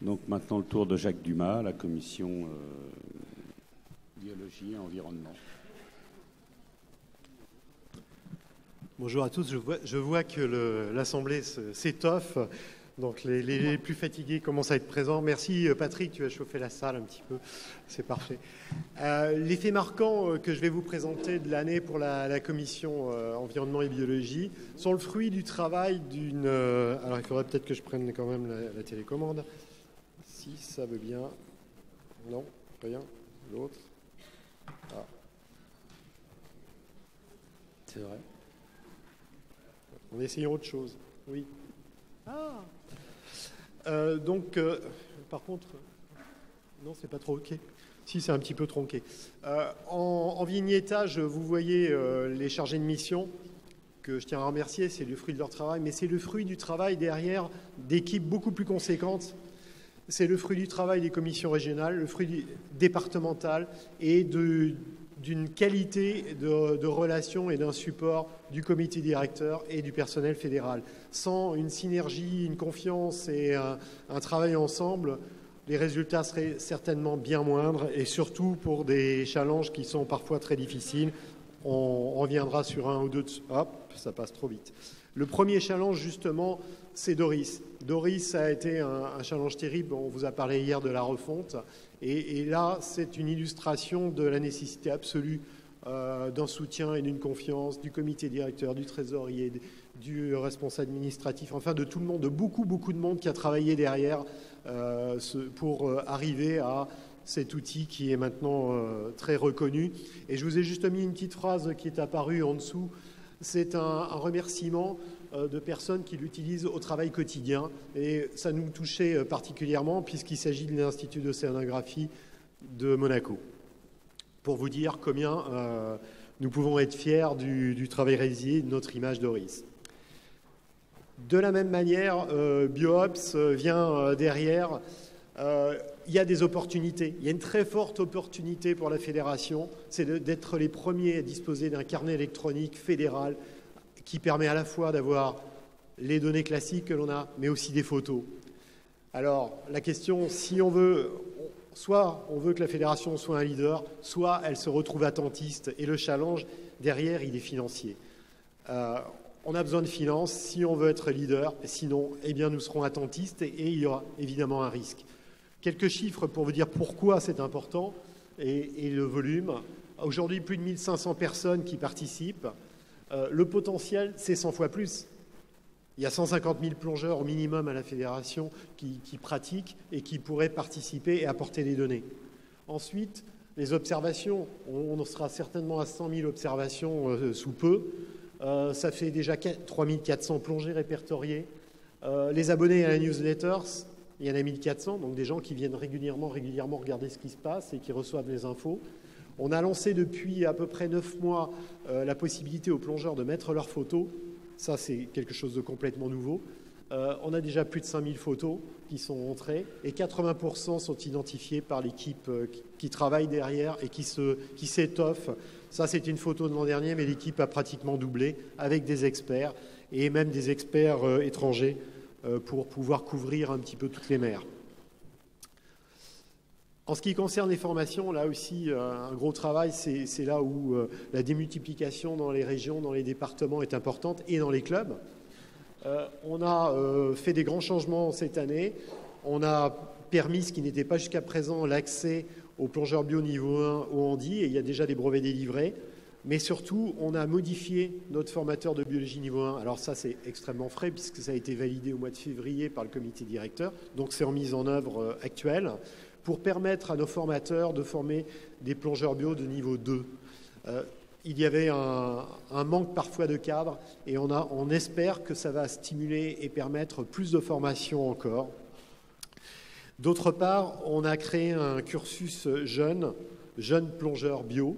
Donc maintenant le tour de Jacques Dumas, la commission biologie et environnement. Bonjour à tous, je vois que l'Assemblée s'étoffe, donc les plus fatigués commencent à être présents. Merci Patrick, tu as chauffé la salle un petit peu, c'est parfait. Les faits marquants que je vais vous présenter de l'année pour la commission environnement et biologie sont le fruit du travail d'une... alors il faudrait peut-être que je prenne quand même la télécommande, si ça veut bien. Non, rien, l'autre. Ah. C'est vrai. On essaye autre chose. Oui. Ah. Par contre, non, c'est pas trop OK. Si, c'est un petit peu tronqué. En vignettage, vous voyez les chargés de mission que je tiens à remercier. C'est le fruit de leur travail, mais c'est le fruit du travail derrière d'équipes beaucoup plus conséquentes. C'est le fruit du travail des commissions régionales, le fruit départemental et d'une qualité de relation et d'un support du comité directeur et du personnel fédéral. Sans une synergie, une confiance et un travail ensemble, les résultats seraient certainement bien moindres et surtout pour des challenges qui sont parfois très difficiles. On reviendra sur un ou deux... Hop, ça passe trop vite. Le premier challenge, justement, c'est Doris. Doris a été un challenge terrible. On vous a parlé hier de la refonte. Et là, c'est une illustration de la nécessité absolue d'un soutien et d'une confiance du comité directeur, du trésorier, du responsable administratif, enfin de tout le monde, de beaucoup de monde qui a travaillé derrière pour arriver à cet outil qui est maintenant très reconnu. Et je vous ai juste mis une petite phrase qui est apparue en dessous. C'est un remerciement de personnes qui l'utilisent au travail quotidien. Et ça nous touchait particulièrement puisqu'il s'agit de l'Institut d'océanographie de Monaco. Pour vous dire combien nous pouvons être fiers du travail réalisé, de notre image Doris. De la même manière, BioOps vient derrière. Il y a des opportunités. Il y a une très forte opportunité pour la fédération, c'est d'être les premiers à disposer d'un carnet électronique fédéral qui permet à la fois d'avoir les données classiques que l'on a, mais aussi des photos. Alors, la question, si on veut, soit on veut que la fédération soit un leader, soit elle se retrouve attentiste. Et le challenge, derrière, il est financier. On a besoin de finances si on veut être leader. Sinon, eh bien, nous serons attentistes et il y aura évidemment un risque. Quelques chiffres pour vous dire pourquoi c'est important et le volume. Aujourd'hui, plus de 1500 personnes qui participent. Le potentiel, c'est 100 fois plus. Il y a 150 000 plongeurs au minimum à la fédération qui pratiquent et qui pourraient participer et apporter des données. Ensuite, les observations. On sera certainement à 100 000 observations sous peu. Ça fait déjà 3 400 plongées répertoriées. Les abonnés à la newsletter, il y en a 1400, donc des gens qui viennent régulièrement regarder ce qui se passe et qui reçoivent les infos. On a lancé depuis à peu près 9 mois la possibilité aux plongeurs de mettre leurs photos. Ça, c'est quelque chose de complètement nouveau. On a déjà plus de 5000 photos qui sont entrées et 80% sont identifiés par l'équipe qui travaille derrière et qui s'étoffe. Ça, c'est une photo de l'an dernier, mais l'équipe a pratiquement doublé avec des experts et même des experts étrangers pour pouvoir couvrir un petit peu toutes les mers. En ce qui concerne les formations, là aussi, un gros travail, c'est là où la démultiplication dans les régions, dans les départements est importante et dans les clubs. On a fait des grands changements cette année. On a permis, ce qui n'était pas jusqu'à présent, l'accès aux plongeurs bio niveau 1 au handi, et il y a déjà des brevets délivrés. Mais surtout, on a modifié notre formateur de biologie niveau 1. Alors ça, c'est extrêmement frais puisque ça a été validé au mois de février par le comité directeur. Donc c'est en mise en œuvre actuelle pour permettre à nos formateurs de former des plongeurs bio de niveau 2. Il y avait un manque parfois de cadres et on espère que ça va stimuler et permettre plus de formation encore. D'autre part, on a créé un cursus jeune plongeur bio.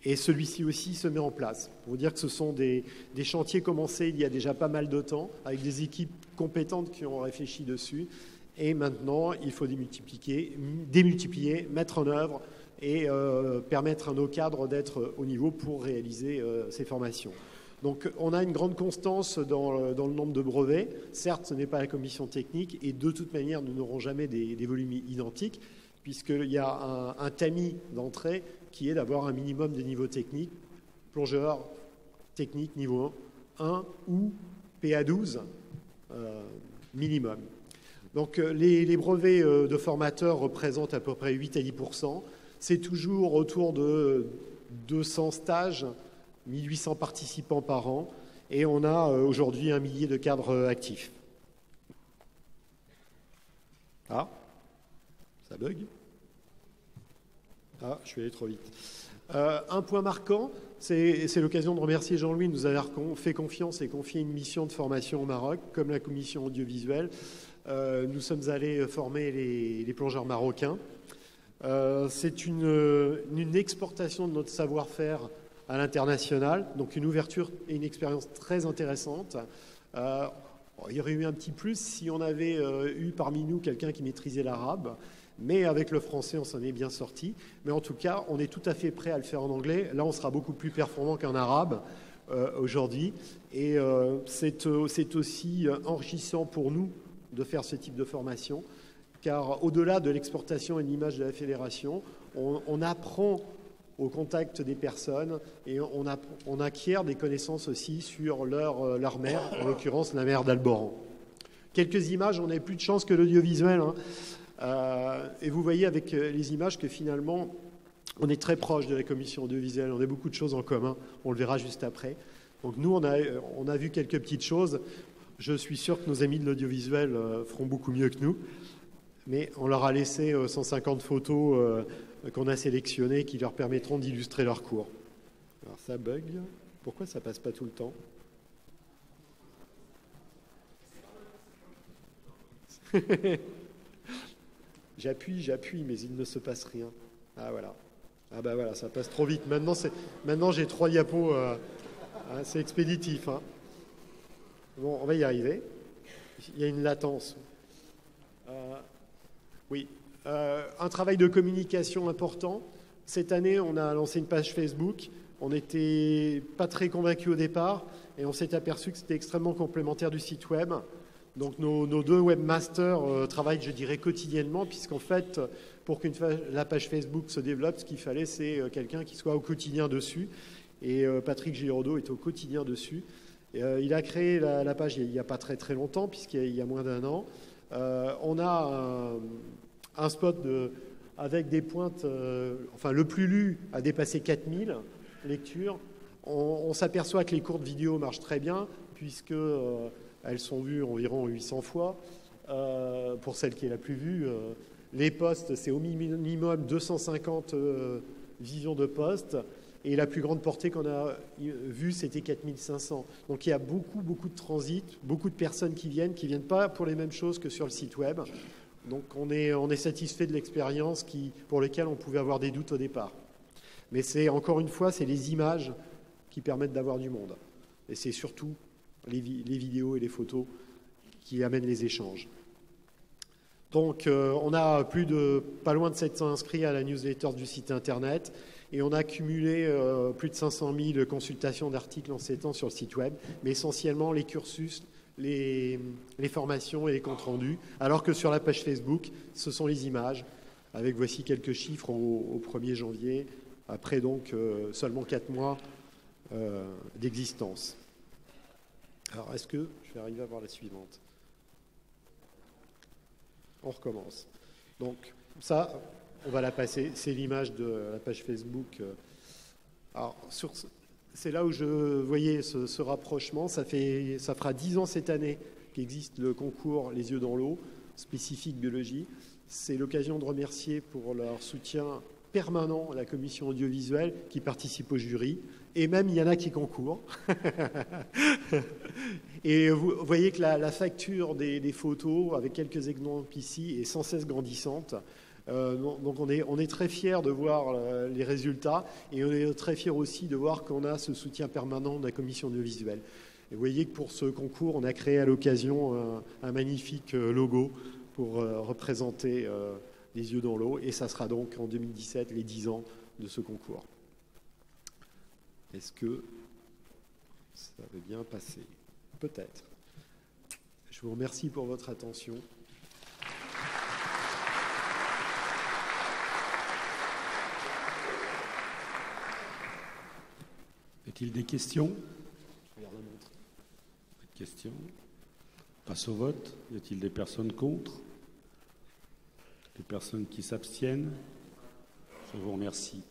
Et celui-ci aussi se met en place. Pour vous dire que ce sont des chantiers commencés il y a déjà pas mal de temps, avec des équipes compétentes qui ont réfléchi dessus. Et maintenant, il faut démultiplier, mettre en œuvre et permettre à nos cadres d'être au niveau pour réaliser ces formations. Donc on a une grande constance dans le nombre de brevets. Certes, ce n'est pas la commission technique et de toute manière, nous n'aurons jamais des volumes identiques puisqu'il y a un tamis d'entrée qui est d'avoir un minimum de niveau technique, plongeur technique niveau 1 ou PA12 minimum. Donc les brevets de formateurs représentent à peu près 8 à 10%. C'est toujours autour de 200 stages, 1800 participants par an, et on a aujourd'hui 1 millier de cadres actifs. Ah, ça bug. Ah, je suis allé trop vite. Un point marquant, c'est l'occasion de remercier Jean-Louis de nous avoir fait confiance et confié une mission de formation au Maroc, comme la commission audiovisuelle. Nous sommes allés former les plongeurs marocains. C'est une exportation de notre savoir-faire à l'international, donc une ouverture et une expérience très intéressante. Il y aurait eu un petit plus si on avait eu parmi nous quelqu'un qui maîtrisait l'arabe, mais avec le français, on s'en est bien sorti. Mais en tout cas, on est tout à fait prêt à le faire en anglais. Là, on sera beaucoup plus performant qu'en arabe aujourd'hui. Et c'est aussi enrichissant pour nous de faire ce type de formation, car au-delà de l'exportation et de l'image de la fédération, on apprend au contact des personnes et on acquiert des connaissances aussi sur leur mer, en l'occurrence la mer d'Alboran. Quelques images, on n'a plus de chance que l'audiovisuel, hein. Et vous voyez avec les images que finalement, on est très proche de la commission audiovisuelle, on a beaucoup de choses en commun, on le verra juste après. Donc nous, on a vu quelques petites choses. Je suis sûr que nos amis de l'audiovisuel feront beaucoup mieux que nous, mais on leur a laissé 150 photos qu'on a sélectionnées qui leur permettront d'illustrer leur cours. Alors ça bug, pourquoi ça passe pas tout le temps ? J'appuie, mais il ne se passe rien. Ah voilà. Ah bah voilà, ça passe trop vite. Maintenant j'ai 3 diapos. C'est expéditif. Hein. Bon, on va y arriver. Il y a une latence. Oui. Un travail de communication important. Cette année, on a lancé une page Facebook. On n'était pas très convaincus au départ et on s'est aperçu que c'était extrêmement complémentaire du site web. Donc nos 2 webmasters travaillent, je dirais, quotidiennement, puisqu'en fait, pour que la page Facebook se développe, ce qu'il fallait, c'est quelqu'un qui soit au quotidien dessus. Et Patrick Giraudot est au quotidien dessus. Il a créé la page il n'y a pas très très longtemps, puisqu'il y a moins d'1 an. On a un spot avec des pointes, enfin le plus lu a dépassé 4000 lectures. On s'aperçoit que les courtes vidéos marchent très bien, puisque elles sont vues environ 800 fois. Pour celle qui est la plus vue, les posts, c'est au minimum 250 visions de posts. Et la plus grande portée qu'on a vue, c'était 4500. Donc il y a beaucoup de transit, beaucoup de personnes qui viennent pas pour les mêmes choses que sur le site web. Donc on est satisfait de l'expérience pour laquelle on pouvait avoir des doutes au départ. Mais c'est encore une fois, c'est les images qui permettent d'avoir du monde. Et c'est surtout les vidéos et les photos qui amènent les échanges. Donc on a pas loin de 700 inscrits à la newsletter du site internet. Et on a cumulé plus de 500 000 consultations d'articles en 7 ans sur le site web, mais essentiellement les cursus, les formations et les comptes rendus, alors que sur la page Facebook, ce sont les images, avec voici quelques chiffres au 1er janvier, après donc seulement 4 mois d'existence. Alors, est-ce que je vais arriver à voir la suivante ? On recommence. Donc, ça... On va la passer, c'est l'image de la page Facebook. Alors, c'est là où je voyais ce rapprochement. Ça fera 10 ans cette année qu'existe le concours Les Yeux dans l'eau, spécifique biologie. C'est l'occasion de remercier pour leur soutien permanent la commission audiovisuelle qui participe au jury. Et même, il y en a qui concourent. Et vous voyez que la facture des photos, avec quelques exemples ici, est sans cesse grandissante. Donc on est très fiers de voir les résultats et on est très fiers aussi de voir qu'on a ce soutien permanent de la commission audiovisuelle. Et vous voyez que pour ce concours, on a créé à l'occasion un magnifique logo pour représenter les yeux dans l'eau et ça sera donc en 2017 les 10 ans de ce concours. Est-ce que Ça va bien passer. Peut-être. Je vous remercie pour votre attention. Y a-t-il des questions? Je regarde la montre. Pas de questions. On passe au vote. Y a-t-il des personnes contre? Des personnes qui s'abstiennent? Je vous remercie.